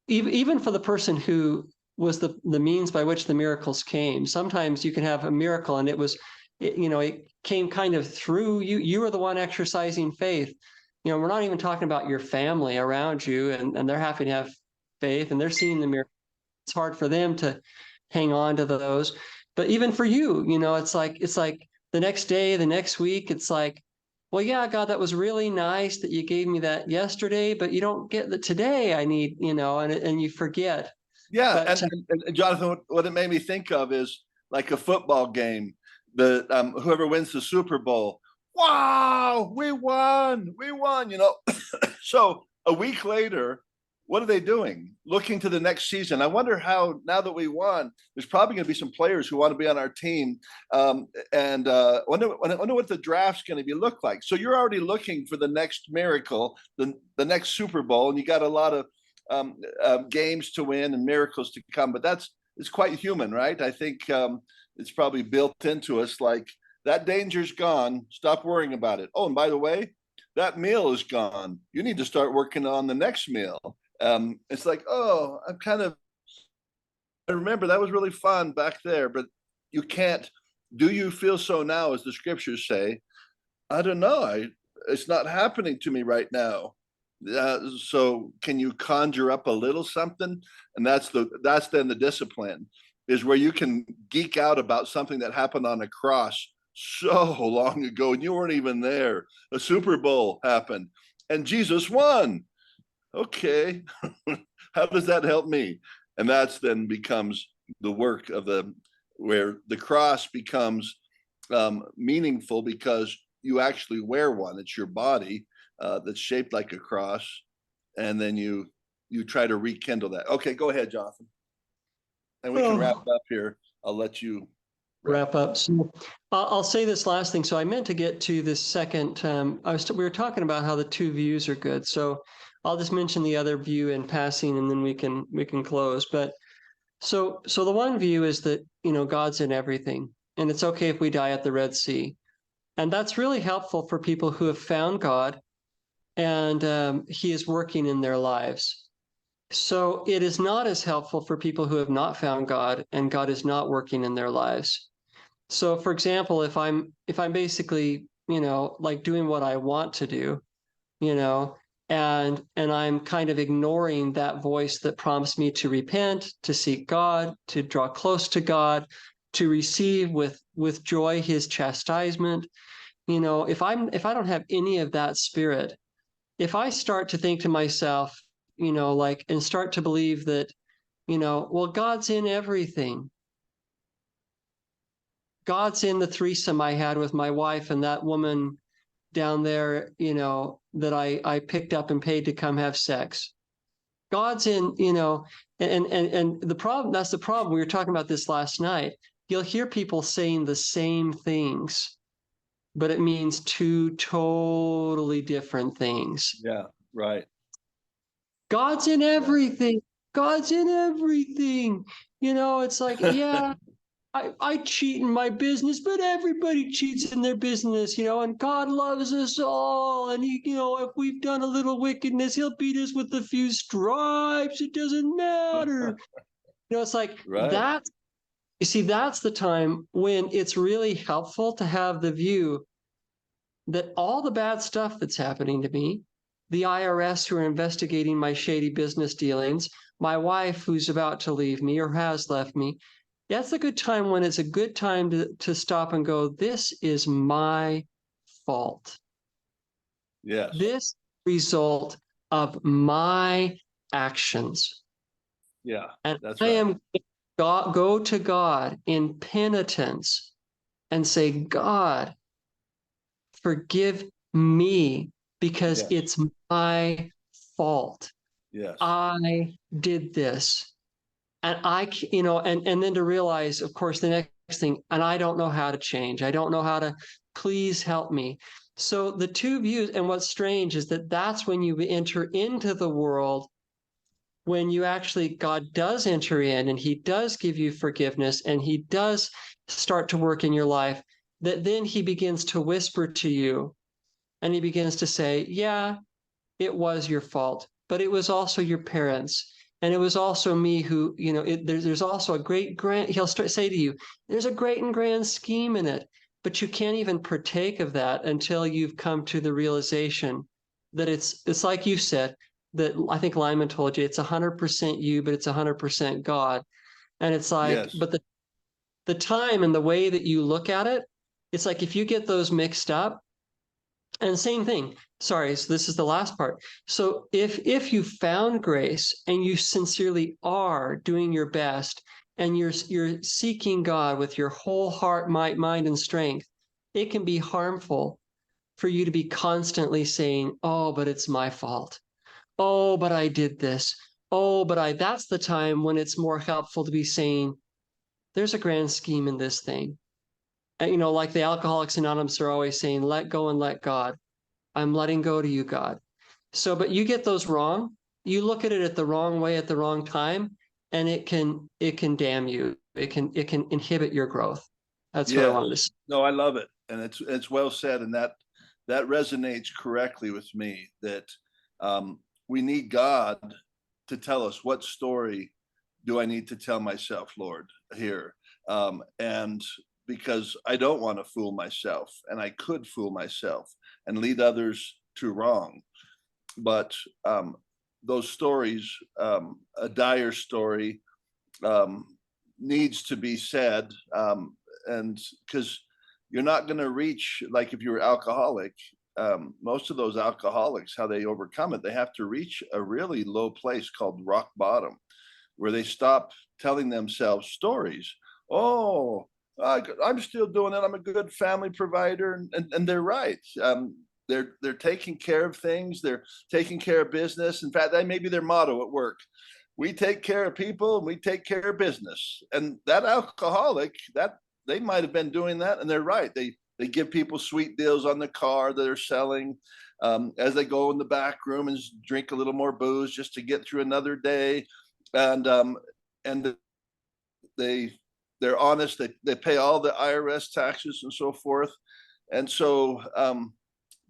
even for the person who was the means by which the miracles came, sometimes you can have a miracle and it came kind of through you. You were the one exercising faith. We're not even talking about your family around you, and they're happy to have faith and they're seeing the miracle. It's hard for them to hang on to those. But even for you, it's like the next day, the next week, it's like, well, yeah, God, that was really nice that you gave me that yesterday, but you don't get that today. I need, and you forget. Yeah, But and Jonathan, what it made me think of is like a football game. The whoever wins the Super Bowl, wow, we won, we won. So a week later, what are they doing? Looking to the next season. I wonder how now that we won, there's probably going to be some players who want to be on our team, and wonder what the draft's going to be look like. So you're already looking for the next miracle, the next Super Bowl, and you got a lot of games to win and miracles to come. But it's quite human, right? I think it's probably built into us. Like that danger's gone. Stop worrying about it. Oh, and by the way, that meal is gone. You need to start working on the next meal. It's like, oh, I remember that was really fun back there, but you can't. Do you feel so now, as the scriptures say? I don't know. It's not happening to me right now. So can you conjure up a little something? And that's then the discipline is where you can geek out about something that happened on a cross so long ago and you weren't even there. A Super Bowl happened and Jesus won. Okay, how does that help me? And that's then becomes the work of where the cross becomes meaningful because you actually wear one. It's your body that's shaped like a cross, and then you try to rekindle that. Okay, go ahead, Jonathan, and we can wrap up here. I'll let you wrap up. So I'll say this last thing. So I meant to get to this second. We were talking about how the two views are good. So I'll just mention the other view in passing, and then we can close. But so the one view is that God's in everything, and it's okay if we die at the Red Sea, and that's really helpful for people who have found God, and He is working in their lives. So it is not as helpful for people who have not found God, and God is not working in their lives. So, for example, if I'm basically like doing what I want to do, you know, and I'm kind of ignoring that voice that prompts me to repent, to seek God, to draw close to God, to receive with joy His chastisement. If I don't have any of that spirit, if I start to think to myself, like, and start to believe that, well, God's in everything. God's in the threesome I had with my wife and that woman down there, that I picked up and paid to come have sex. God's in, and the problem, that's the problem. We were talking about this last night. You'll hear people saying the same things, but it means two totally different things. Yeah, right. God's in everything. God's in everything. It's like, yeah, I cheat in my business, but everybody cheats in their business, and God loves us all. And if we've done a little wickedness, he'll beat us with a few stripes. It doesn't matter. It's like Right. that. You see, that's the time when it's really helpful to have the view that all the bad stuff that's happening to me, the IRS who are investigating my shady business dealings, my wife who's about to leave me or has left me, that's a good time when it's a good time to stop and go, this is my fault. Yes. This result of my actions. Yeah, And that's I right. am go to God in penitence and say, God, forgive me because Yes. it's my fault. Yes. I did this. And and then to realize, of course, the next thing, and I don't know how to change. I don't know how to, please help me. So the two views, and what's strange is that that's when you enter into the world, when you actually, God does enter in and he does give you forgiveness and he does start to work in your life, that then he begins to whisper to you and he begins to say, yeah, it was your fault, but it was also your parents. And it was also me who, there's also a great grand, he'll say to you, there's a great and grand scheme in it, but you can't even partake of that until you've come to the realization that it's like you said, that I think Lyman told you, it's 100% you, but it's 100% God. And it's like, Yes. but the time and the way that you look at it, it's like if you get those mixed up, and same thing. Sorry, so this is the last part. So if you found grace and you sincerely are doing your best and you're seeking God with your whole heart, might, mind, and strength, it can be harmful for you to be constantly saying, "Oh, but it's my fault. Oh, but I did this. Oh, but I." That's the time when it's more helpful to be saying, "There's a grand scheme in this thing." And, like the Alcoholics Anonymous are always saying, "Let go and let God." I'm letting go to you, God. So, but you get those wrong. You look at it at the wrong way at the wrong time, and it can damn you. It can inhibit your growth. That's what I Yes. wanted to say. No, I love it. And it's well said. And that resonates correctly with me that we need God to tell us, what story do I need to tell myself, Lord, here? And because I don't want to fool myself, and I could fool myself and lead others to wrong. But those stories, a dire story, um, needs to be said, and because you're not going to reach, like if you're alcoholic, most of those alcoholics, how they overcome it, they have to reach a really low place called rock bottom, where they stop telling themselves stories. Oh, I'm still doing it. I'm a good family provider, and they're right. They're taking care of things. They're taking care of business. In fact, that may be their motto at work: we take care of people and we take care of business. And that alcoholic, that they might have been doing that, and they're right. They give people sweet deals on the car that they're selling, as they go in the back room and drink a little more booze just to get through another day. And they they're honest. They pay all the IRS taxes and so forth. And so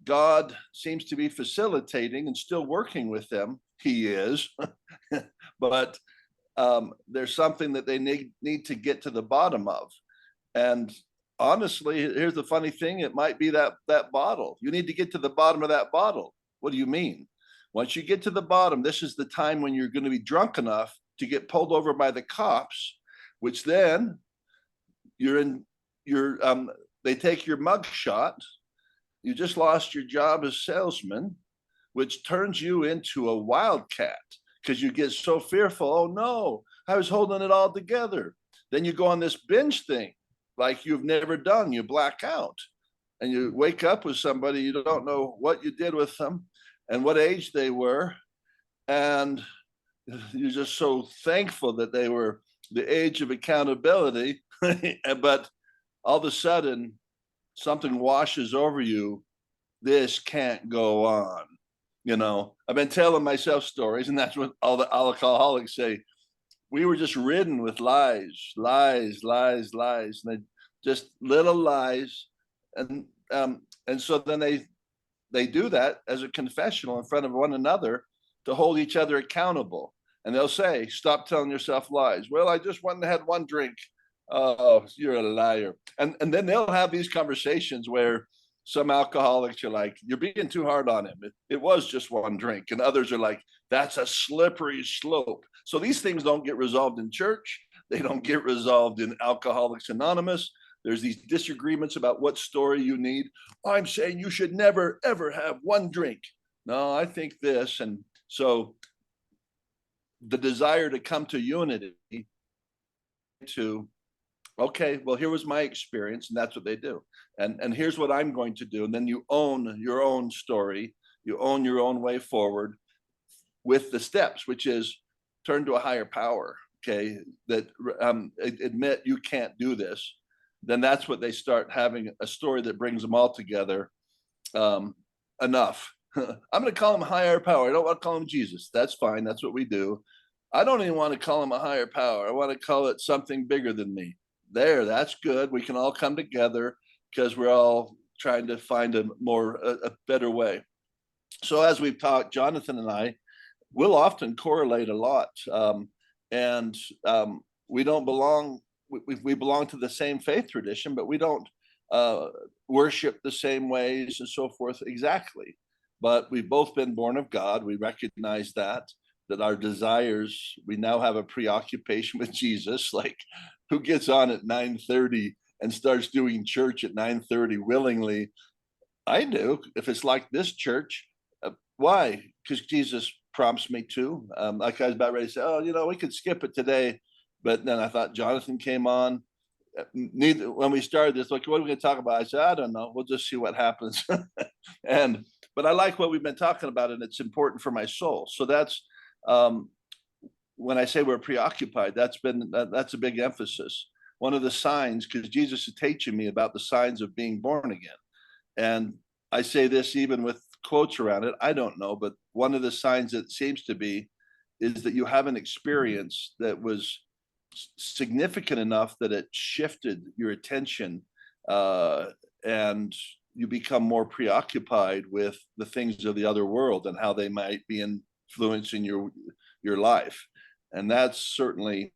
God seems to be facilitating and still working with them. He is, but there's something that they need to get to the bottom of. And honestly, here's the funny thing: it might be that bottle. You need to get to the bottom of that bottle. What do you mean? Once you get to the bottom, this is the time when you're going to be drunk enough to get pulled over by the cops, which then you're in your they take your mug shot. You just lost your job as salesman, which turns you into a wildcat because you get so fearful. Oh no, I was holding it all together. Then you go on this binge thing like you've never done. You black out and you wake up with somebody, you don't know what you did with them and what age they were. And you're just so thankful that they were the age of accountability. But all of a sudden, something washes over you. This can't go on. I've been telling myself stories, and that's what all the alcoholics say. We were just ridden with lies, lies, lies, lies, and they just little lies, and so then they do that as a confessional in front of one another to hold each other accountable. And they'll say, "Stop telling yourself lies." Well, I just went and had one drink. Oh, you're a liar. And then they'll have these conversations where some alcoholics are like, "You're being too hard on him. It was just one drink." And others are like, "That's a slippery slope." So these things don't get resolved in church. They don't get resolved in Alcoholics Anonymous. There's these disagreements about what story you need. I'm saying you should never, ever have one drink. No, I think this. And so the desire to come to unity, to, okay, well, here was my experience, and that's what they do. And here's what I'm going to do. And then you own your own story. You own your own way forward with the steps, which is turn to a higher power, okay, that admit you can't do this. Then that's what they start having, a story that brings them all together. Enough. I'm going to call him a higher power. I don't want to call him Jesus. That's fine. That's what we do. I don't even want to call him a higher power. I want to call it something bigger than me. There, that's good. We can all come together because we're all trying to find a better way. So as we've talked, Jonathan and I will often correlate a lot. And we don't belong, we belong to the same faith tradition, but we don't worship the same ways and so forth exactly. But we've both been born of God. We recognize that our desires, we now have a preoccupation with Jesus. Like, who gets on at 9:30 and starts doing church at 9:30 willingly? I do. If it's like this church, why? Because Jesus prompts me to. Like I was about ready to say, oh, we could skip it today. But then I thought Jonathan came on. When we started this, like, what are we going to talk about? I said, I don't know. We'll just see what happens. But I like what we've been talking about, and it's important for my soul. So that's when I say we're preoccupied, that's a big emphasis. One of the signs, because Jesus is teaching me about the signs of being born again. And I say this even with quotes around it. I don't know, but one of the signs that seems to be is that you have an experience that was significant enough that it shifted your attention, and you become more preoccupied with the things of the other world and how they might be influencing your life. And that's certainly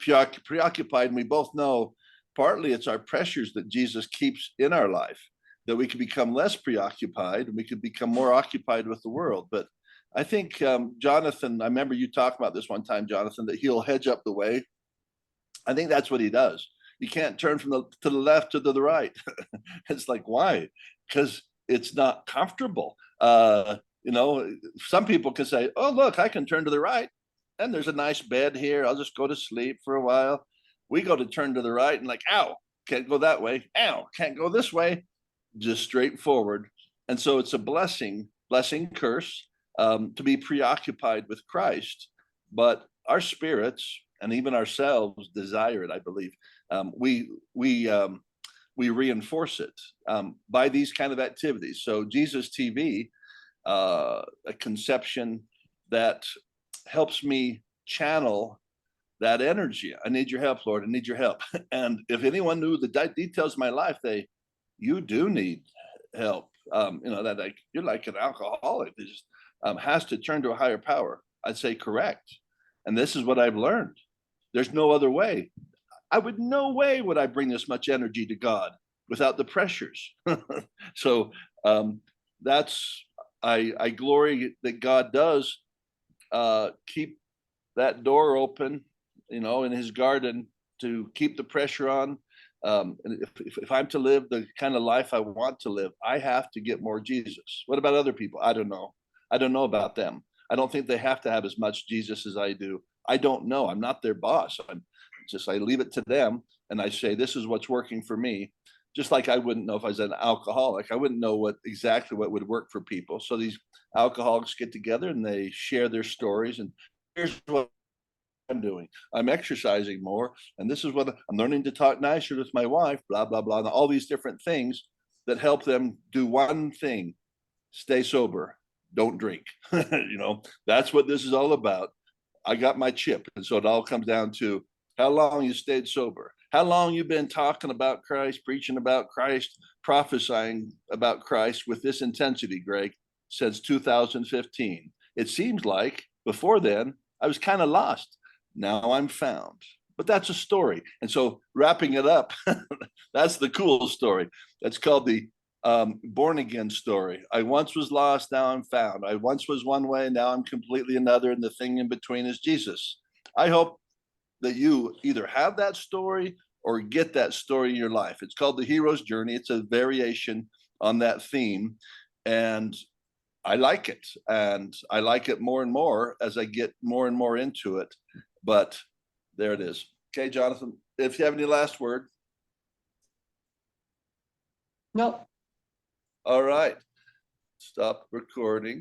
preoccupied. And we both know partly it's our pressures that Jesus keeps in our life, that we can become less preoccupied and we could become more occupied with the world. But I think Jonathan, I remember you talking about this one time, Jonathan, that he'll hedge up the way. I think that's what he does. You can't turn to the left to the right. It's like, why? Because it's not comfortable. Some people can say, oh, look, I can turn to the right, and there's a nice bed here. I'll just go to sleep for a while. We go to turn to the right and like, ow, can't go that way. Ow, can't go this way. Just straight forward. And so it's a blessing, curse, to be preoccupied with Christ. But our spirits and even ourselves desire it, I believe. We reinforce it by these kind of activities. So Jesus TV, a conception that helps me channel that energy. I need your help, Lord. I need your help. And if anyone knew the details of my life, you do need help. That like you're like an alcoholic that just has to turn to a higher power. I'd say correct. And this is what I've learned. There's no other way. No way would I bring this much energy to God without the pressures. So I glory that God does keep that door open, in his garden, to keep the pressure on. And if I'm to live the kind of life I want to live, I have to get more Jesus. What about other people? I don't know. I don't know about them. I don't think they have to have as much Jesus as I do. I don't know. I'm not their boss. I leave it to them, and I say, this is what's working for me. Just like I wouldn't know if I was an alcoholic. I wouldn't know exactly what would work for people. So these alcoholics get together and they share their stories, and here's what I'm doing. I'm exercising more, and this is what I'm learning to talk nicer with my wife, blah, blah, blah, and all these different things. that help them do one thing: stay sober, don't drink. That's what this is all about. I got my chip. And so it all comes down to how long you stayed sober, how long you've been talking about Christ, preaching about Christ, prophesying about Christ with this intensity, Greg, since 2015. It seems like before then, I was kind of lost. Now I'm found. But that's a story. And so wrapping it up, that's the cool story. That's called the born again story. I once was lost, now I'm found. I once was one way, now I'm completely another. And the thing in between is Jesus. I hope that you either have that story or get that story in your life. It's called the hero's journey. It's a variation on that theme. And I like it. And I like it more and more as I get more and more into it. But there it is. Okay, Jonathan, if you have any last word. No. All right. Stop recording.